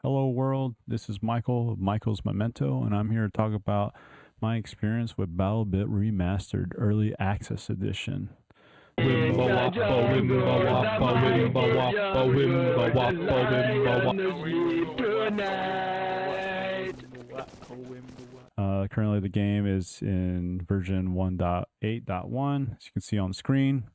Hello, world. This is Michael of Michael's Memento, and I'm here to talk about my experience with BattleBit Remastered Early Access Edition. Wimba wappa, wimba wappa, wimba wappa, wimba wappa, wimba wappa. Currently, the game is in version 1.8.1, as you can see on the screen.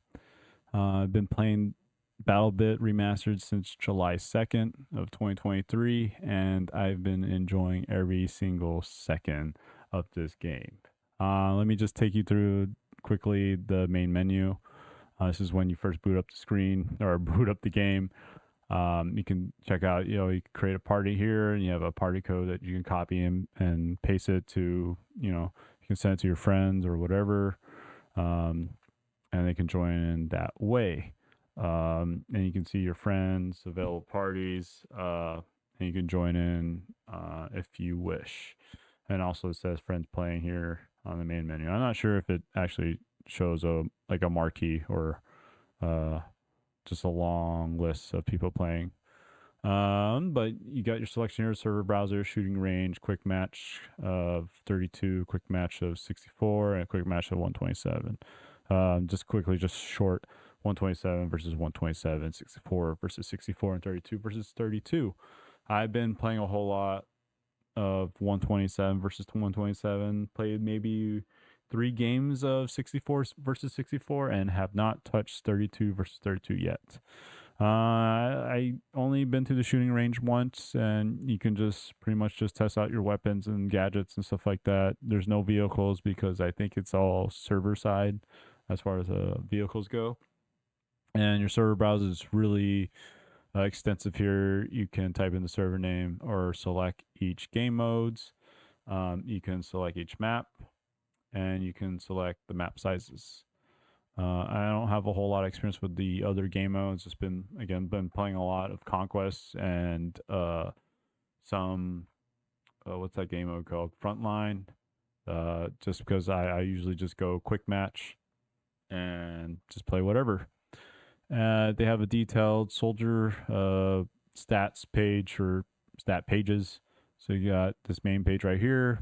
I've been playing BattleBit Remastered since July 2nd of 2023, and I've been enjoying every single second of this game. Let me just take you through quickly the main menu. This is when you first boot up the screen or boot up the game. You can check out, you can create a party here, and you have a party code that you can copy and paste it to, you can send it to your friends or whatever, and they can join in that way. And you can see your friends, available parties, and you can join in if you wish. And also it says friends playing here on the main menu. I'm not sure if it actually shows a marquee or just a long list of people playing. But you got your selection here: server browser, shooting range, quick match of 32, quick match of 64, and a quick match of 127. Just short 127 versus 127, 64 versus 64, and 32 versus 32. I've been playing a whole lot of 127 versus 127, played maybe 3 games of 64 versus 64, and have not touched 32 versus 32 yet. I only been to the shooting range once, and you can just pretty much just test out your weapons and gadgets and stuff like that. There's no vehicles because I think it's all server side as far as vehicles go. And your server browser is really extensive here. You can type in the server name or select each game modes. You can select each map, and you can select the map sizes. I don't have a whole lot of experience with the other game modes. Just been playing a lot of Conquest and some what's that game mode called? Frontline. Just because I usually just go quick match and just play whatever. They have a detailed soldier stats page or stat pages. So you got this main page right here.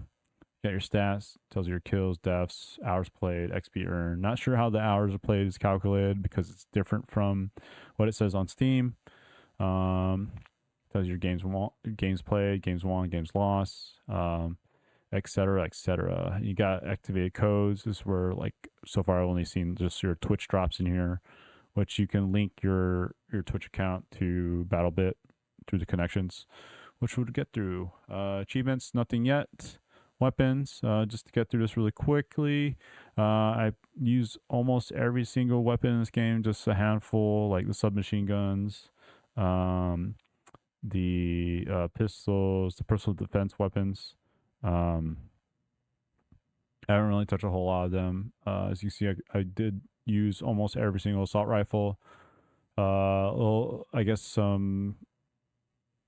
You got your stats, tells you your kills, deaths, hours played, XP earned. Not sure how the hours are played is calculated because it's different from what it says on Steam. Tells you your games played, games won, games lost, etc., etc. You got activated codes. This is where, like, so far I've only seen just your Twitch drops in here, which you can link your Twitch account to BattleBit through the connections, which we'll get through. Achievements, nothing yet. Weapons, just to get through this really quickly. I use almost every single weapon in this game, just a handful, like the submachine guns, the pistols, the personal defense weapons. I haven't really touched a whole lot of them. As you see, I did use almost every single assault rifle. I guess some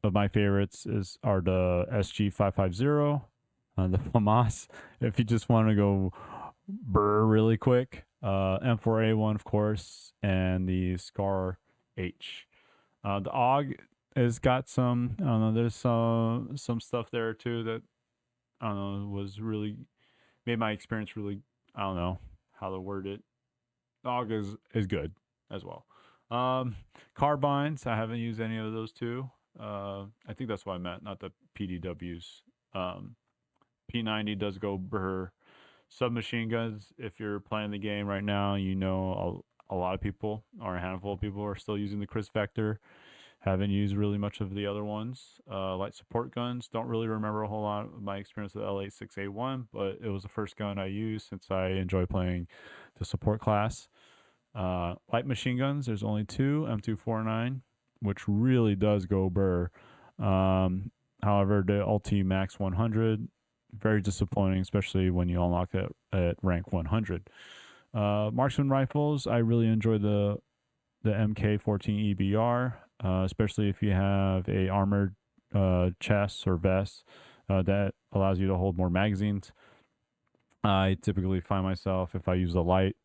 of my favorites are the SG550, the FAMAS. If you just want to go burr really quick, M4A1, of course, and the Scar H. The AUG has got some. I don't know. There's some stuff there too that I don't know was really made my experience really. I don't know how to word it. AUG is good as well. Carbines, I haven't used any of those two. I think that's what I meant, not the PDWs. P90 does go burr. Submachine guns, if you're playing the game right now, a lot of people, or a handful of people, are still using the Chris Vector. Haven't used really much of the other ones. Light support guns, don't really remember a whole lot of my experience with L86A1, but it was the first gun I used since I enjoy playing the support class. Light machine guns, there's only 2, M249, which really does go burr. However, the Ulti Max 100, very disappointing, especially when you unlock it at rank 100. Marksman rifles, I really enjoy the MK14 EBR, especially if you have a armored chest or vest that allows you to hold more magazines. I typically find myself, if I use a light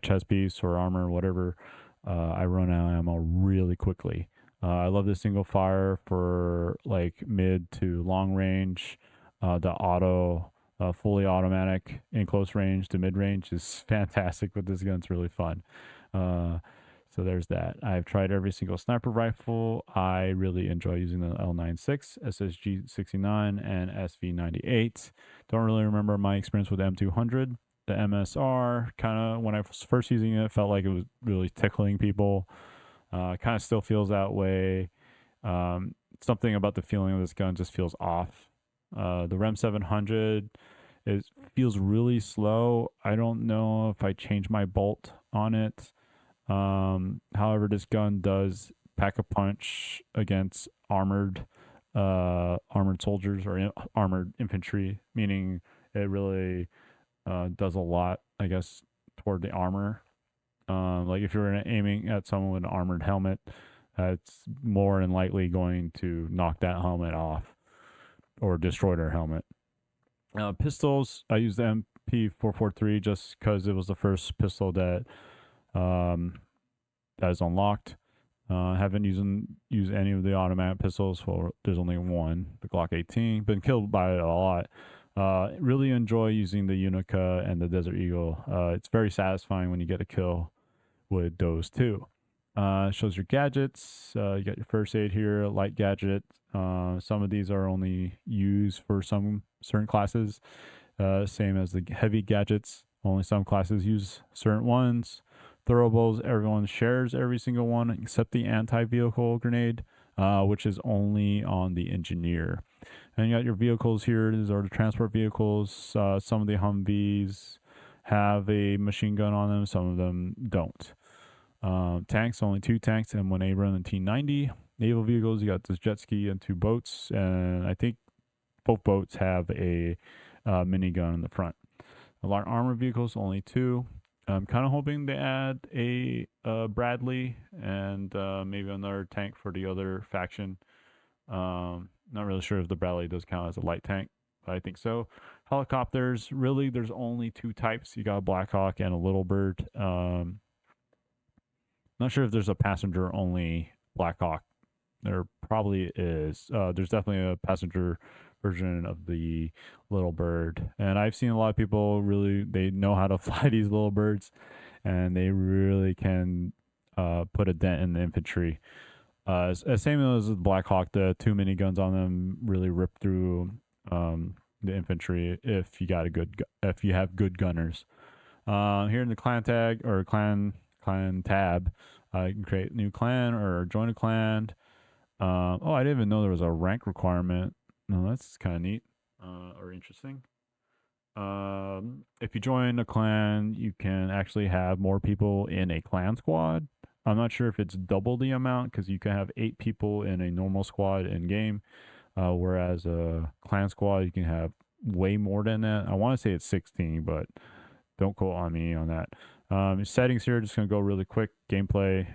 chest piece or armor or whatever, I run out of ammo really quickly. I love the single fire for like mid to long range. The auto, fully automatic in close range to mid range is fantastic with this gun. It's really fun. Uh, so there's that. I've tried every single sniper rifle. I really enjoy using the L96, SSG69, and SV98. Don't really remember my experience with M200. The MSR, kind of when I was first using it, felt like it was really tickling people. Kind of still feels that way. Something about the feeling of this gun just feels off. The REM 700, it feels really slow. I don't know if I change my bolt on it. However, this gun does pack a punch against armored soldiers or armored infantry, meaning it really does a lot, I guess, toward the armor. Like if you're aiming at someone with an armored helmet, it's more than likely going to knock that helmet off or destroy their helmet. Pistols, I use the MP443 just because it was the first pistol um, that is unlocked. I haven't used any of the automatic pistols. For there's only one, the Glock 18. Been killed by it a lot. Really enjoy using the Unica and the Desert Eagle. It's very satisfying when you get a kill with those two. Shows your gadgets. You got your first aid here, light gadget. Some of these are only used for some certain classes. Same as the heavy gadgets. Only some classes use certain ones. Throwables, everyone shares every single one except the anti-vehicle grenade, which is only on the engineer. And you got your vehicles here. These are the transport vehicles. Some of the Humvees have a machine gun on them. Some of them don't. Tanks, only 2 tanks and 1 Abram and T90. Naval vehicles, you got this jet ski and 2 boats. And I think both boats have a minigun in the front. A lot of armored vehicles, only 2. I'm kind of hoping they add a Bradley and maybe another tank for the other faction. Not really sure if the Bradley does count as a light tank, but I think so. Helicopters, really, there's only 2 types. You got a Black Hawk and a Little Bird. Not sure if there's a passenger only Black Hawk. There probably is. There's definitely a passenger version of the Little Bird, and I've seen a lot of people really they know how to fly these little birds, and they really can put a dent in the infantry. Same as the Black Hawk, the 2 miniguns on them really rip through the infantry if you have good gunners. Here in the clan tag or clan tab, you can create a new clan or join a clan. I didn't even know there was a rank requirement. No, that's kind of neat or interesting. If you join a clan, you can actually have more people in a clan squad. I'm not sure if it's double the amount because you can have 8 people in a normal squad in game, whereas a clan squad you can have way more than that. I want to say it's 16, but don't quote on me on that. Settings here, just gonna go really quick. Gameplay,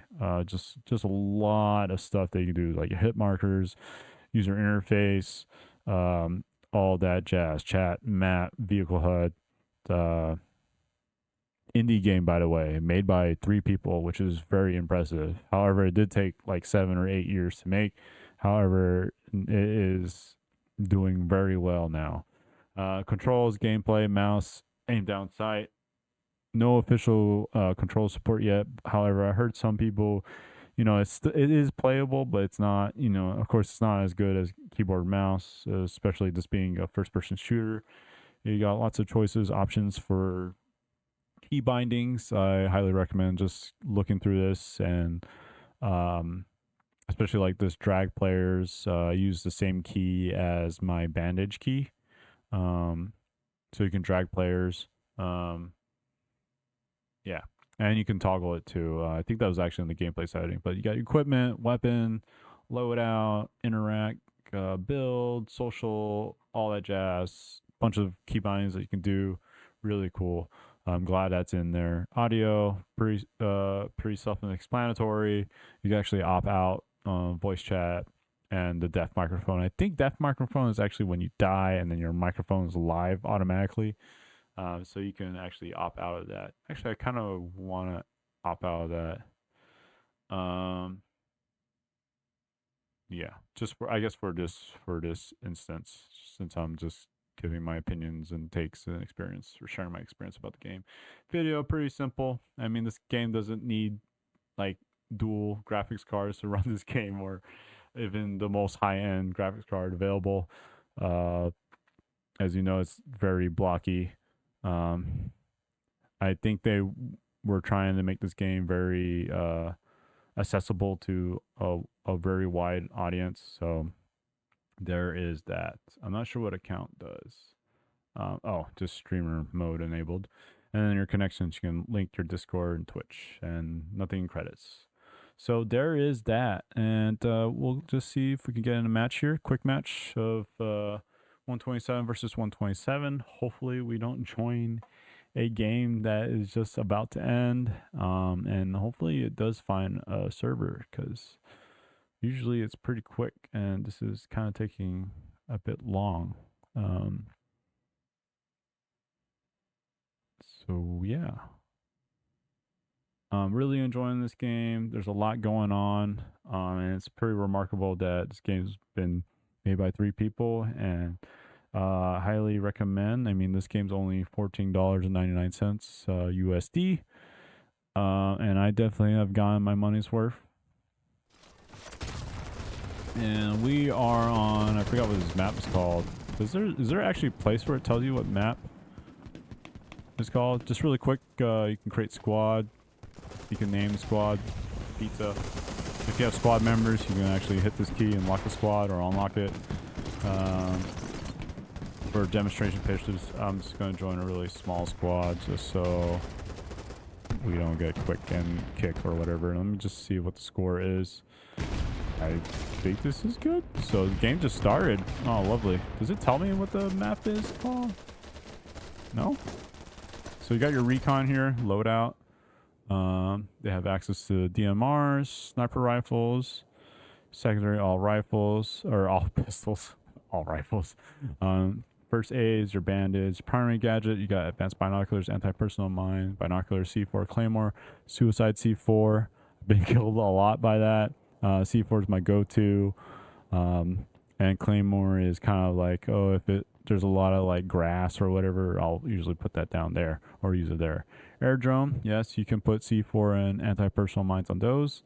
just a lot of stuff that you can do, like your hit markers, user interface, all that jazz. Chat, map, vehicle HUD. Indie game, by the way, made by 3 people, which is very impressive. However, it did take like 7 or 8 years to make. However, it is doing very well now. Controls, gameplay, mouse, aim down sight. No official control support yet. However, I heard some people, it is playable, but it's not. Of course, it's not as good as keyboard and mouse, especially this being a first-person shooter. You got lots of choices, options for key bindings. I highly recommend just looking through this and, especially like this drag players. I use the same key as my bandage key, so you can drag players. Yeah. And you can toggle it too. I think that was actually in the gameplay setting. But you got equipment, weapon, loadout, interact, build, social, all that jazz. Bunch of key bindings that you can do. Really cool. I'm glad that's in there. Audio, pretty self-explanatory. You can actually opt out voice chat and the deaf microphone. I think deaf microphone is actually when you die and then your microphone is live automatically. So you can actually opt out of that. Actually, I kind of want to opt out of that. yeah, just for, I guess for this instance, since I'm just giving my opinions and takes and experience or sharing my experience about the game. Video pretty simple. I mean, this game doesn't need like dual graphics cards to run this game, or even the most high end graphics card available. Uh, as you know, it's very blocky. Um, I think they were trying to make this game very accessible to a very wide audience. So there is that. I'm not sure what account does. Oh, just streamer mode enabled. And then your connections, you can link your Discord and Twitch, and nothing credits. So there is that. And we'll just see if we can get in a match here. Quick match of 127 versus 127. Hopefully, we don't join a game that is just about to end. And hopefully, it does find a server, because usually it's pretty quick, and this is kind of taking a bit long. So yeah, I'm really enjoying this game. There's a lot going on, and it's pretty remarkable that this game's been made by 3 people, and highly recommend. I mean, this game's only $14.99 USD, and I definitely have gotten my money's worth. And we are on, I forgot what this map is called. Is there actually a place where it tells you what map it's called? Just really quick, you can create squad. You can name the squad pizza. If you have squad members, you can actually hit this key and lock the squad or unlock it. For demonstration pictures, I'm just going to join a really small squad just so we don't get quick and kick or whatever. Let me just see what the score is. I think this is good. So the game just started. Oh, lovely. Does it tell me what the map is called? No? So you got your recon here, loadout. They have access to DMRs, sniper rifles, secondary all rifles, or all pistols, all rifles. First aid is your bandage. Primary gadget, you got advanced binoculars, anti-personnel mine, binocular C4 Claymore, suicide C4. I've been killed a lot by that. C4 is my go-to. And Claymore is kind of like, oh, if there's a lot of like grass or whatever, I'll usually put that down there or use it there. Airdrome, yes, you can put C4 and anti-personnel mines on those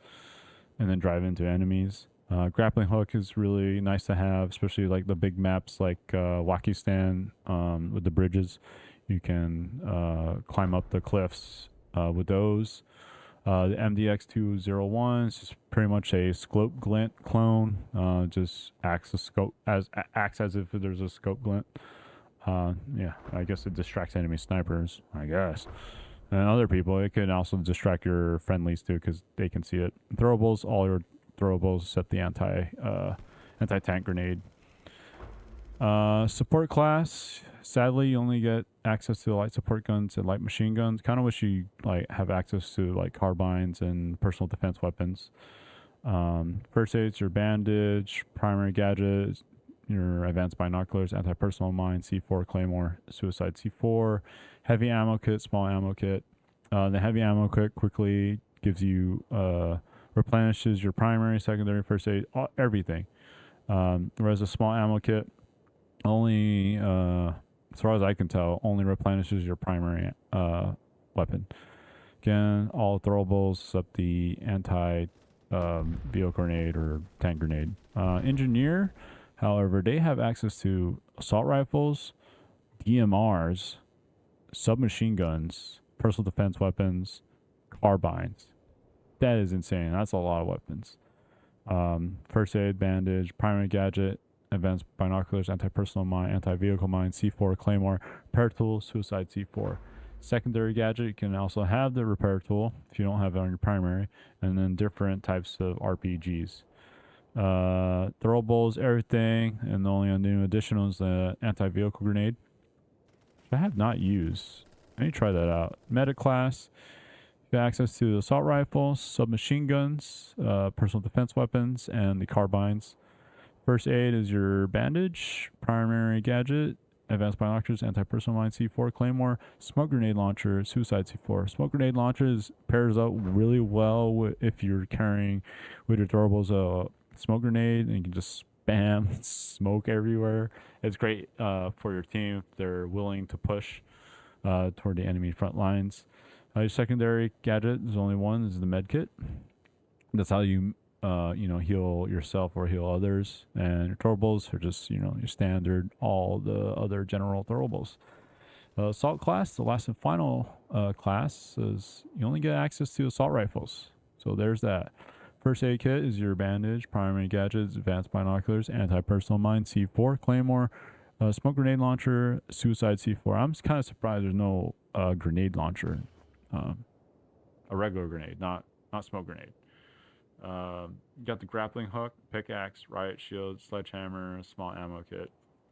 and then drive into enemies. Grappling hook is really nice to have, especially like the big maps like Wakistan with the bridges. You can climb up the cliffs with those. The MDX201 is just pretty much a scope glint clone. Just acts as if there's a scope glint. Yeah, I guess it distracts enemy snipers, I guess. And other people, it can also distract your friendlies too, because they can see it. Throwables, all your throwables except the anti-tank grenade. Support class, sadly, you only get access to light support guns and light machine guns. Kind of wish you like have access to like carbines and personal defense weapons. First aid's your bandage, primary gadget, your advanced binoculars, anti-personnel mine, C4 Claymore, suicide C4, heavy ammo kit, small ammo kit. The heavy ammo kit quickly gives you replenishes your primary, secondary, first aid, everything. Whereas a small ammo kit only, as far as I can tell, only replenishes your primary weapon. Again, all throwables except the vehicle grenade or tank grenade. Engineer, however, they have access to assault rifles, DMRs, submachine guns, personal defense weapons, carbines. That is insane. That's a lot of weapons. First aid, bandage, primary gadget, advanced binoculars, anti-personnel mine, anti-vehicle mine, C4 Claymore, repair tool, suicide C4. Secondary gadget, you can also have the repair tool if you don't have it on your primary, and then different types of RPGs. Throwables, everything, and the only new additional is the anti-vehicle grenade, which I have not used. I need to try that out. Medic class, you have access to assault rifles, submachine guns, personal defense weapons, and the carbines. First aid is your bandage, primary gadget, advanced binoculars, anti-personnel mine, C4 Claymore, smoke grenade launcher, suicide C4. Smoke grenade launchers pairs up really well if you're carrying with your throwables smoke grenade, and you can just spam smoke everywhere. It's great for your team if they're willing to push toward the enemy front lines. Your secondary gadget is only one, is the med kit. That's how you heal yourself or heal others. And your throwables are just your standard, all the other general throwables. Assault class, the last and final class, is you only get access to assault rifles. So there's that. First aid kit is your bandage, primary gadgets, advanced binoculars, anti-personal mine, C4, claymore, smoke grenade launcher, suicide C4. I'm just kind of surprised there's no grenade launcher, a regular grenade, not smoke grenade. You got the grappling hook, pickaxe, riot shield, sledgehammer, small ammo kit.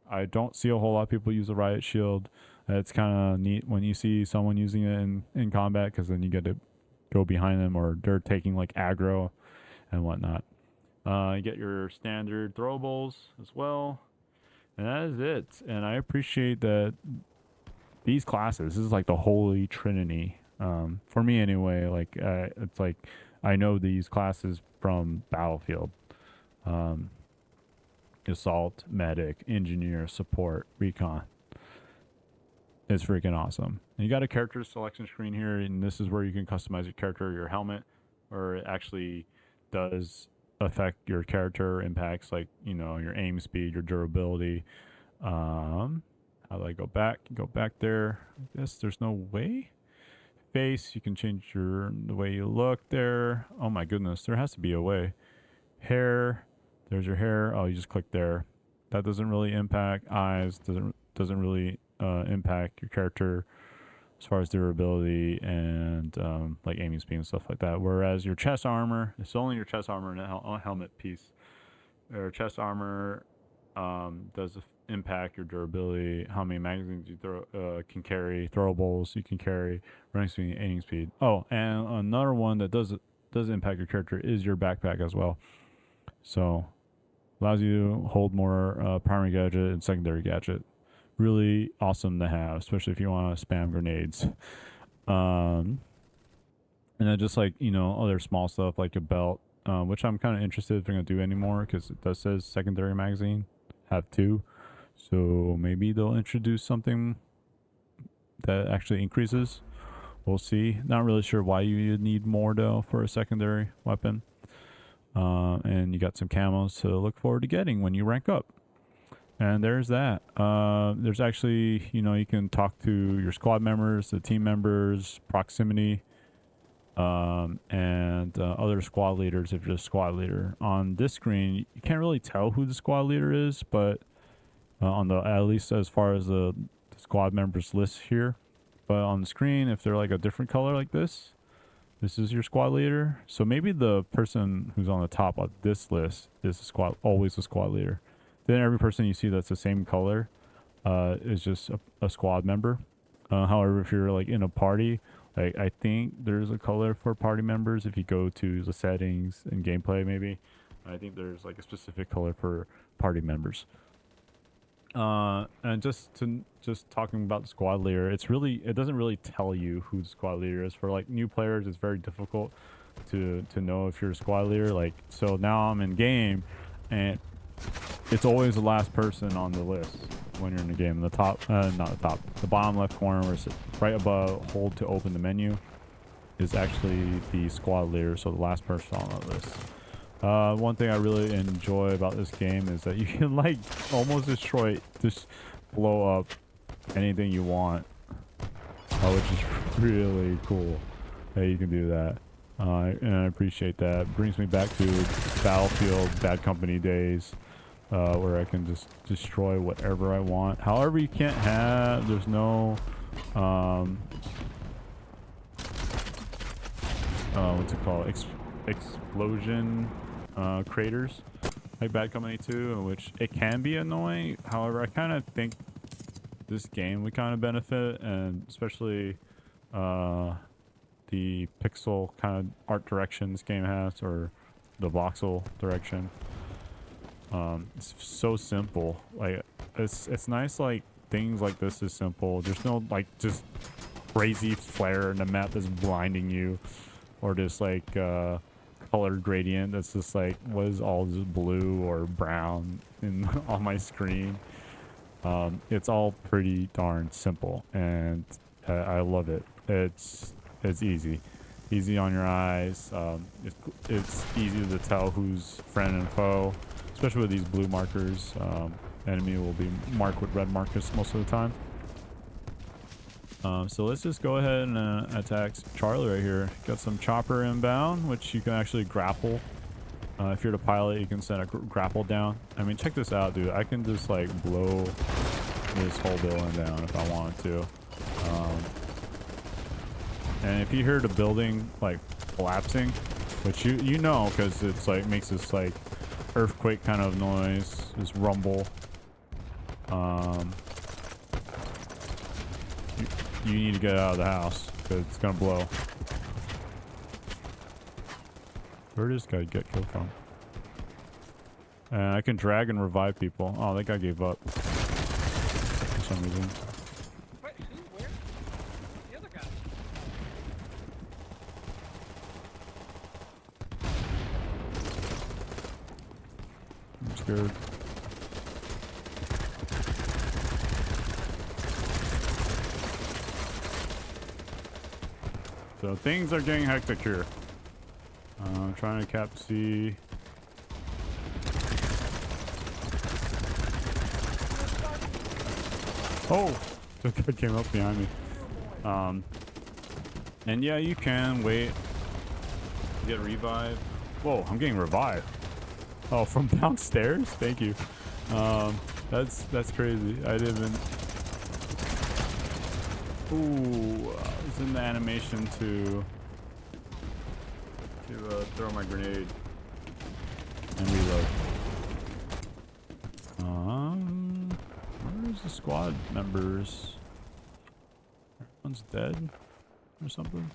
I don't see a whole lot of people use a riot shield. It's kind of neat when you see someone using it in combat, because then you get to go behind them, or they're taking like aggro and whatnot. You get your standard throwables as well, and that is it. And I appreciate that these classes, this is like the holy trinity for me anyway. Like it's like I know these classes from Battlefield. Assault, medic, engineer, support, recon. It's freaking awesome. And you got a character selection screen here, and this is where you can customize your character, your helmet, or it actually does affect your character, impacts like your aim speed, your durability. How do I go back? Go back there. I guess there's no way. Face, you can change the way you look there. Oh my goodness, there has to be a way. Hair, there's your hair. Oh, you just click there. That doesn't really impact eyes. Doesn't really impact your character as far as durability and like aiming speed and stuff like that. Whereas your chest armor, it's only your chest armor and a helmet piece. Your chest armor does impact your durability, how many magazines you can carry, throwables you can carry, running speed, aiming speed. Oh, and another one that does impact your character is your backpack as well. So allows you to hold more primary gadget and secondary gadget. Really awesome to have, especially if you want to spam grenades. And then just like other small stuff like a belt, which I'm kind of interested if they're gonna do anymore, because it does says secondary magazine have 2. So maybe they'll introduce something that actually increases. We'll see. Not really sure why you need more though for a secondary weapon. And you got some camos to look forward to getting when you rank up. And there's that. There's actually, you can talk to your squad members, the team members, proximity, and other squad leaders if you're a squad leader. On this screen, you can't really tell who the squad leader is, but at least as far as the squad members list here. But on the screen, if they're like a different color like this is your squad leader. So maybe the person who's on the top of this list is always a squad leader. Then every person you see that's the same color is just a squad member. However, if you're like in a party, like I think there's a color for party members. If you go to the settings and gameplay, maybe I think there's like a specific color for party members. And just talking about the squad leader, it doesn't really tell you who the squad leader is. For like new players, it's very difficult to know if you're a squad leader. Like, so now I'm in game, and it's always the last person on the list when you're in the game. The top, not the top, the bottom left corner, where it's right above hold to open the menu, is actually the squad leader. So the last person on the list. One thing I really enjoy about this game is that you can like almost just blow up anything you want, which is really cool that you can do that. And I appreciate that. Brings me back to Battlefield Bad Company days, where I can just destroy whatever I want. However, you can't have, there's no what's it called, explosion craters like Bad Company 2, which it can be annoying. However, I kind of think this game would kind of benefit, and especially the pixel kind of art direction this game has, or the voxel direction. It's so simple. Like it's nice, like things like this is simple. There's no like just crazy flare in the map that's blinding you, or just like color gradient that's just like, what is all just blue or brown in on my screen. It's all pretty darn simple, and I love it. It's easy on your eyes. It's easy to tell who's friend and foe, especially with these blue markers. Enemy will be marked with red markers most of the time. So let's just go ahead and attack Charlie right here. Got some chopper inbound, which you can actually grapple. If you're the pilot, you can send a grapple down. I mean, check this out, dude. I can just like blow this whole building down if I wanted to. And if you hear the building like collapsing, which you know, because it's like makes this like earthquake kind of noise, this rumble. You need to get out of the house because it's gonna blow. Where did this guy get killed from? And I can drag and revive people. Oh, that guy gave up for some reason. Wait, who? Where? The other guy. I'm scared. So things are getting hectic here. I'm trying to cap C. Oh, the guy came up behind me. And yeah, you can wait to get revived. Whoa, I'm getting revived. Oh, from downstairs? Thank you. That's crazy. I didn't even. Ooh, I was in the animation to throw my grenade and reload. Where's the squad members? Everyone's dead or something.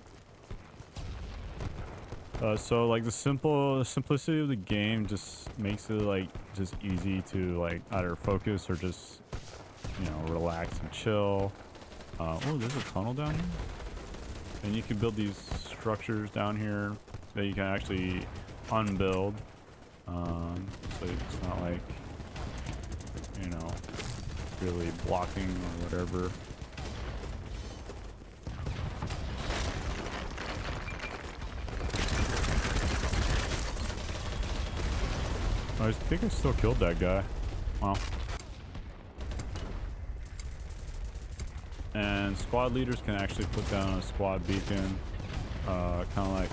So like the simplicity of the game just makes it like just easy to like either focus or just, you know, relax and chill. Oh, there's a tunnel down here, and you can build these structures down here that you can actually unbuild. So it's not like, you know, really blocking or whatever. Oh, I think I still killed that guy. Wow. And squad leaders can actually put down a squad beacon, kind of like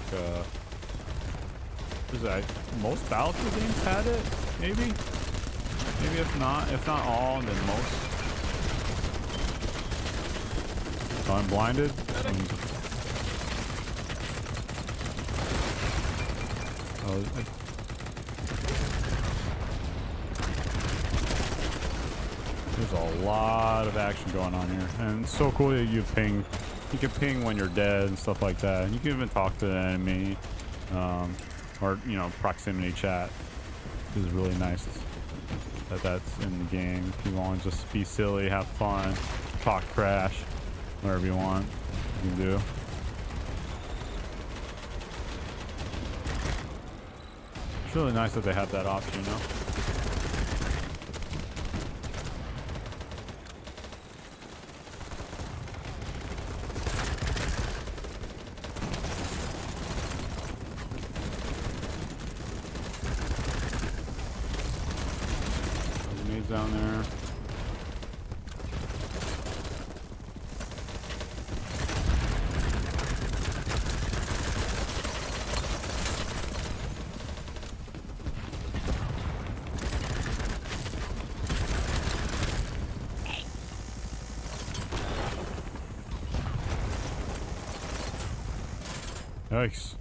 is that most BattleBit games had it? Maybe if not all, then most. So I'm blinded. There's a lot of action going on here, and it's so cool that you can ping when you're dead and stuff like that. And you can even talk to the enemy, or you know, proximity chat. This is really nice that that's in the game. If you want to just be silly, have fun, talk trash, whatever you want, you can do. It's really nice that they have that option, you know. Down there. Yikes.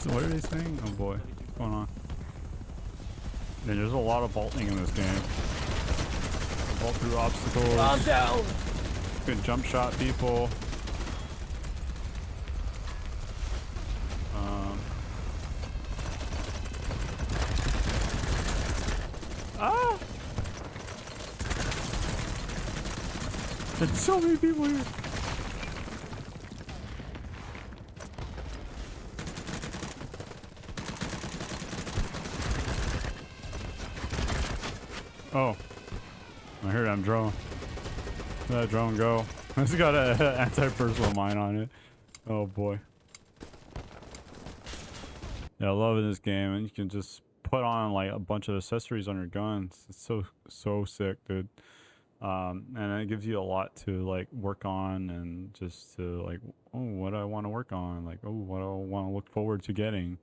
What are they saying? Oh boy, what's going on? Yeah, there's a lot of vaulting in this game. Vault through obstacles. Calm down. You can jump shot people. There's so many people here. Oh, I heard that drone. Let that drone go. It's got an anti-personal mine on it. Oh boy. Yeah, I love this game, and you can just put on like a bunch of accessories on your guns. It's so sick, dude. And it gives you a lot to like work on, and just to like, oh, what do I want to work on, like, oh, what do I want to look forward to getting.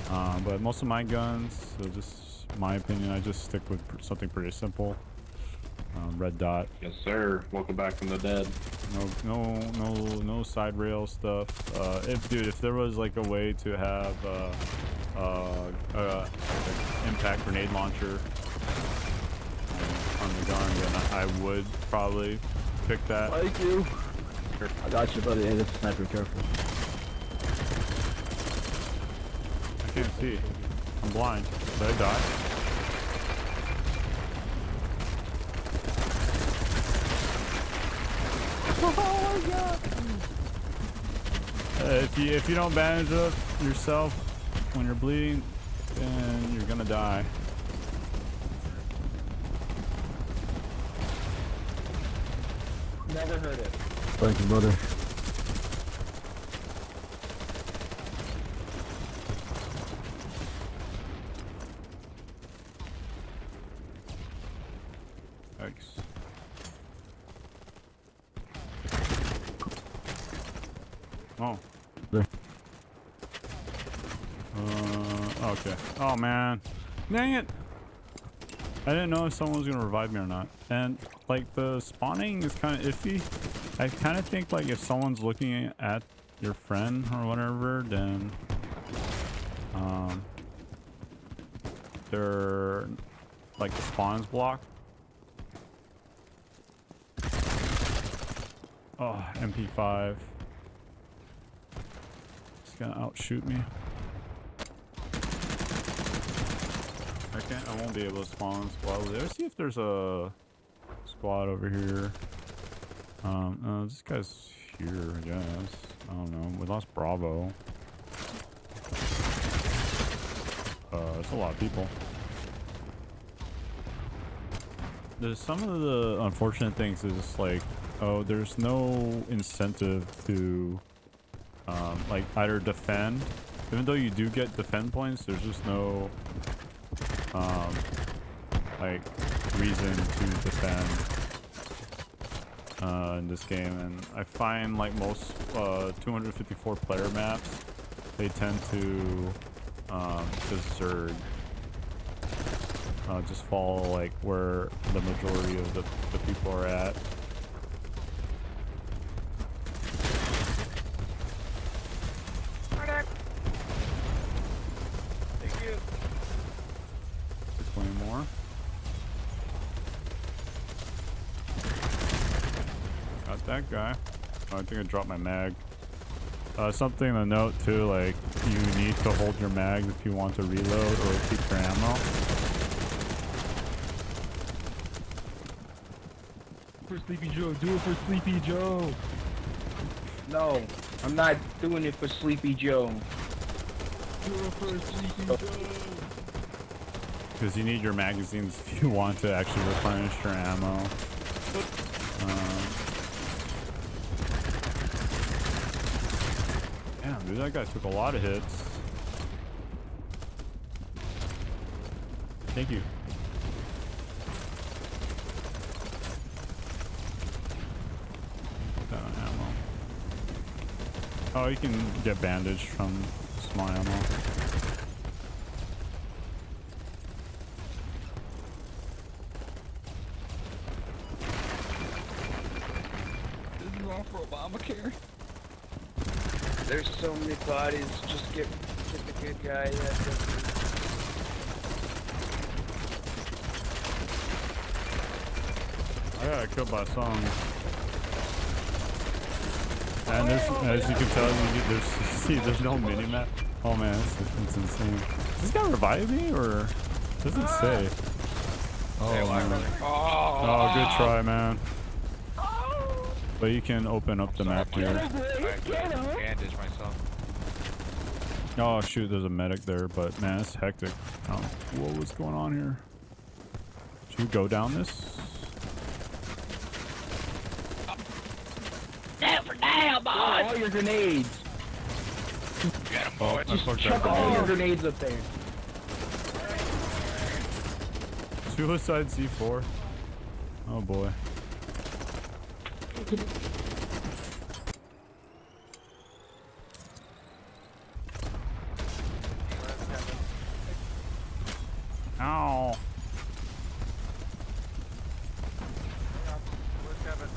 But most of my guns, so just my opinion, I just stick with something pretty simple. Red dot. Yes, sir. Welcome back from the dead. No side rail stuff. If there was like a way to have like impact grenade launcher on the gun, then I would probably pick that. Thank you. I got you, buddy. Hey, this is sniper. Careful. I can't see. I'm blind. Did I die? Oh my god! If you don't bandage up yourself when you're bleeding, then you're gonna die. Never heard it. Thank you, brother. Thanks. Oh. There. Okay. Oh man. Dang it! I didn't know if someone was gonna revive me or not. And like the spawning is kind of iffy. I kind of think like if someone's looking at your friend or whatever, then they're like the spawn's blocked. Oh, MP5. It's gonna outshoot me. I won't be able to spawn squad over there. Let's see if there's a squad over here. This guy's here, I guess. I don't know. We lost Bravo. That's a lot of people. There's some of the unfortunate things is like, oh, there's no incentive to like either defend. Even though you do get defend points, there's just no like reason to defend in this game. And I find like most 254 player maps, they tend to just zerg, just follow like where the majority of the people are at. Thank you. 20 more. Got that guy. Oh, I think I dropped my mag. Something to note too, like you need to hold your mag if you want to reload or keep your ammo. For Sleepy Joe. Do it for Sleepy Joe. No, I'm not doing it for Sleepy Joe. Do it for Sleepy Joe. Because you need your magazines if you want to actually replenish your ammo. Damn, dude, that guy took a lot of hits. Thank you. Put that on ammo. Oh, you can get bandaged from small ammo. This is all for Obamacare. There's so many bodies. Just get the good guy. I got killed by a song. And there's, as you can tell, there's no mini map. Oh man, it's insane. Does this guy revive me or does it say? Oh man. Oh, good try, man. But you can open up the map here. Bandage myself. Oh shoot, there's a medic there, but man, it's hectic. Oh, whoa, what's going on here? Should we go down this? Down for now, boss! All your grenades! Oh, I fucked Chuck that all grenade. your grenades up there. Suicide C4. Oh boy. Ow. Where's Kevin?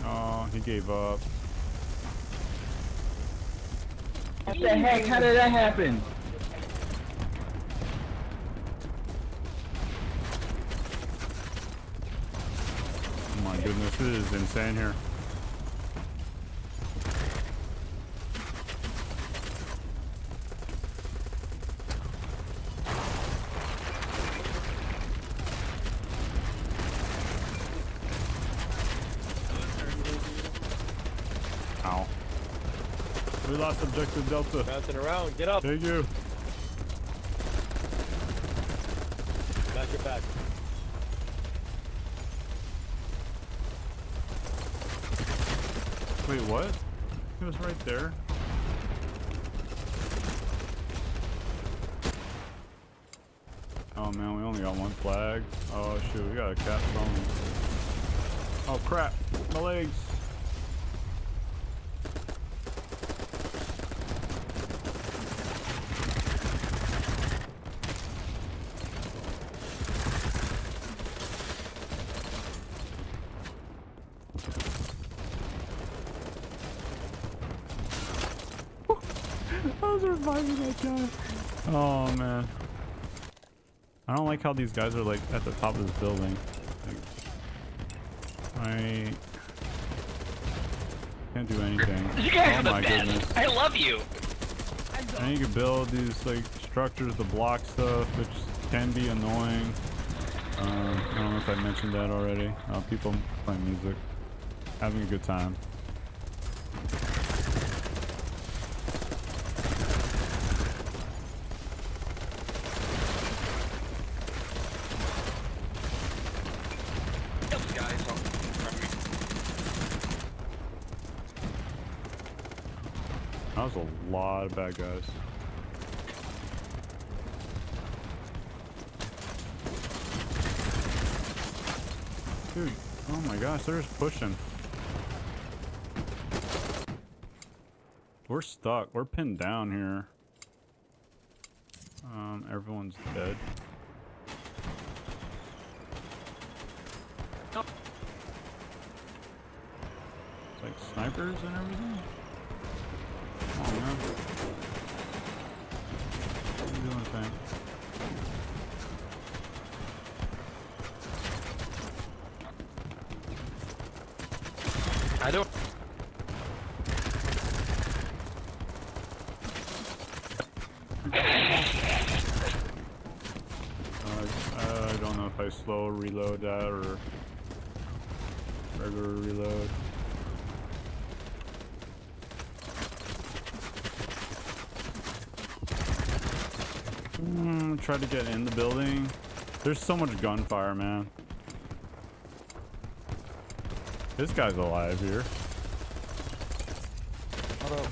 Oh, he gave up. What the heck? How did that happen? Oh my goodness, this is insane here. Ow. We lost objective Delta. Bouncing around, get up. Thank you. Back your back. Wait, what? He was right there. Oh man, we only got one flag. Oh shoot, we got a cat phone. Oh crap, my legs. I was reviving that guy. Oh man. I don't like how these guys are like at the top of this building. Like, I can't do anything. You guys Oh are the my best. goodness. I love you. And you can build these like structures to block stuff, which can be annoying. I don't know if I mentioned that already. People playing music, having a good time. Those guys are from me. That was a lot of bad guys. Dude, oh my gosh, they're just pushing. We're stuck. We're pinned down here. Everyone's dead. It's like snipers and everything. Oh man. What are you doing, thing? I don't. I don't know if I slow reload that or regular reload. Try to get in the building. There's so much gunfire, man. This guy's alive here. Hold up.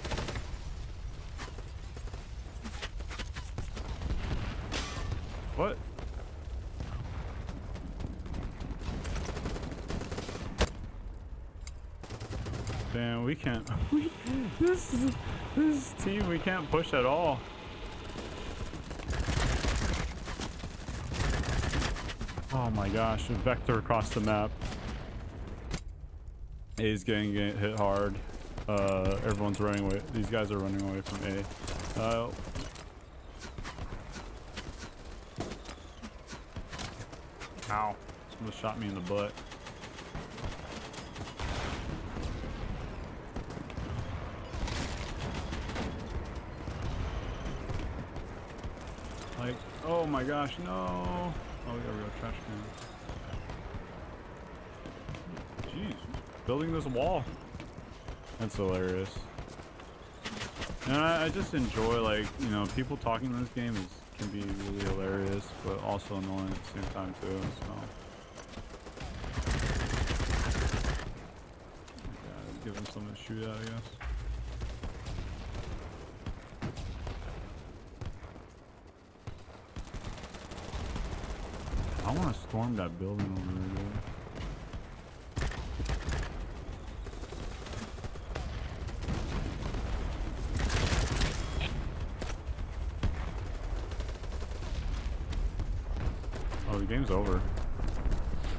What? Damn, we can't. This team, we can't push at all. Oh my gosh, a vector across the map. A is getting hit hard. Everyone's running away. These guys are running away from A. Ow. Someone shot me in the butt. Like, oh my gosh, no. Oh, we got a real trash can. Jeez, building this wall. That's hilarious. And I just enjoy, like, you know, people talking in this game can be really hilarious, but also annoying at the same time too. So yeah, give them something to shoot at, I guess. I want to storm that building over there, dude. Oh, the game's over.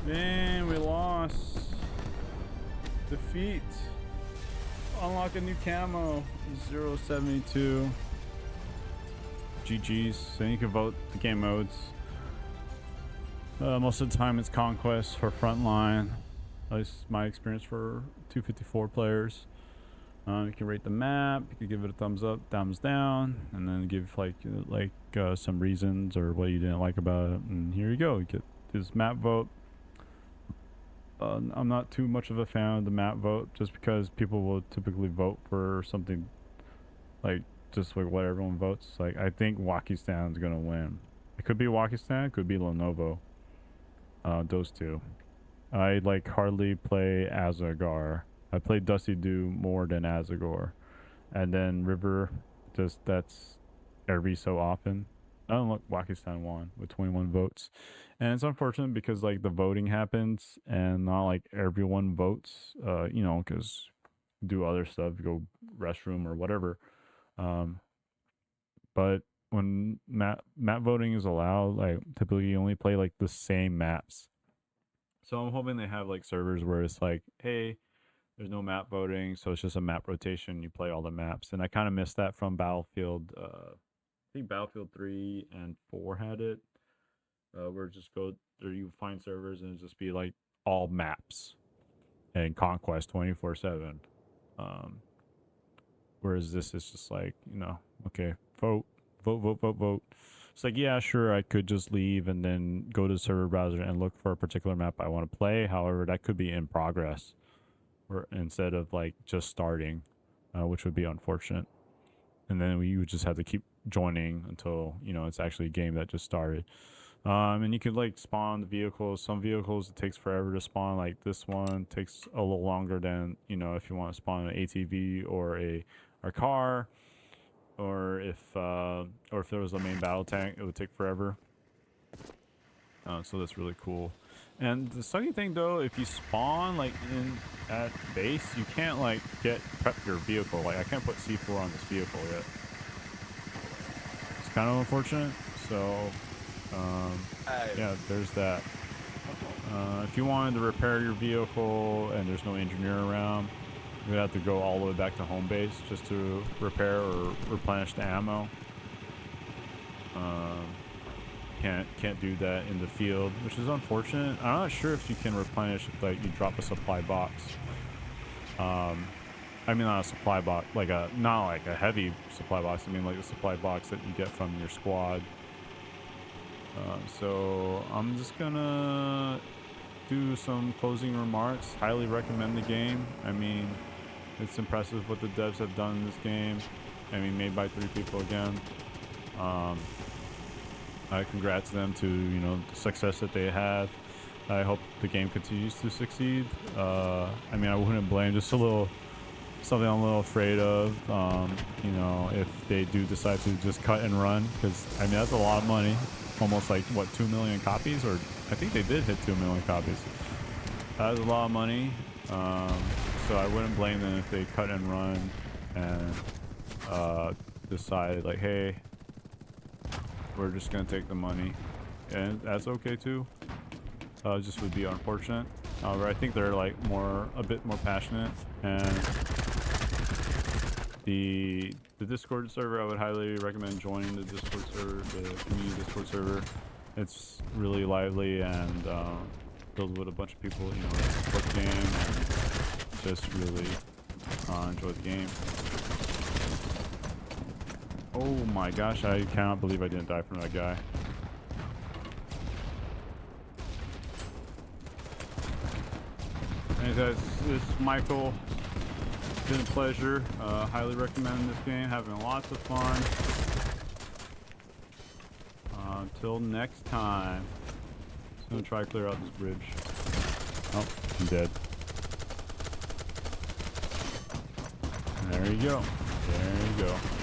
Man, we lost. Defeat. Unlock a new camo. 072. GG's. Then you can vote the game modes. Most of the time it's conquest for frontline. At least my experience for 254 players. You can rate the map. You can give it a thumbs up, thumbs down, and then give like some reasons or what you didn't like about it. And here you go. You get this map vote. I'm not too much of a fan of the map vote, just because people will typically vote for something like just like what everyone votes. Like I think Wakistan's gonna win. It could be Wakistan, it could be Lenovo. Those two. I like hardly play Azagar. I play Dusty Dew more than Azagor. And then River, just that's every so often. Oh look, Wakistan won with 21 votes. And it's unfortunate because like the voting happens and not like everyone votes, you know, because do other stuff, go restroom or whatever. But when map voting is allowed, like typically you only play like the same maps. So I'm hoping they have like servers where it's like, hey, there's no map voting, so it's just a map rotation. You play all the maps, and I kind of missed that from Battlefield. I think Battlefield 3 and 4 had it, where it just go there. You find servers and it just be like all maps and conquest 24/7. Whereas this is just like, you know, okay, vote. It's like, yeah, sure, I could just leave and then go to the server browser and look for a particular map I want to play. However, that could be in progress, or instead of like just starting, which would be unfortunate. And then you would just have to keep joining until, you know, it's actually a game that just started. And you could like spawn the vehicles. Some vehicles it takes forever to spawn. Like this one takes a little longer than, you know, if you want to spawn an ATV or a car, or if there was a main battle tank, it would take forever. So that's really cool. And the sucky thing though, if you spawn like at base, you can't like prep your vehicle. Like I can't put C4 on this vehicle yet. It's kind of unfortunate. So yeah, there's that. If you wanted to repair your vehicle and there's no engineer around, you would have to go all the way back to home base just to repair or replenish the ammo. Can't do that in the field, which is unfortunate. I'm not sure if you can replenish if like you drop a supply box. I mean not a supply box, like not like a heavy supply box. I mean like the supply box that you get from your squad. So I'm just gonna do some closing remarks. Highly recommend the game. I mean, it's impressive what the devs have done in this game. I mean, made by 3 people again. I congrats them to, you know, the success that they have. I hope the game continues to succeed. I mean, I wouldn't blame, just something I'm a little afraid of, you know, if they do decide to just cut and run, because I mean that's a lot of money. Almost like what, 2 million copies, or I think they did hit 2 million copies. That is a lot of money. So I wouldn't blame them if they cut and run and decide like, hey, we're just gonna take the money, and that's okay too. Just would be unfortunate. However, I think they're like a bit more passionate, and the Discord server, I would highly recommend joining the Discord server, the community Discord server. It's really lively and filled with a bunch of people, you know, that support the game and just really enjoy the game. Oh my gosh, I cannot believe I didn't die from that guy. Hey guys, this is Michael. been a pleasure. Highly recommend this game. Having lots of fun. Until next time. Just gonna try to clear out this bridge. Oh, I'm dead. There you go. There you go.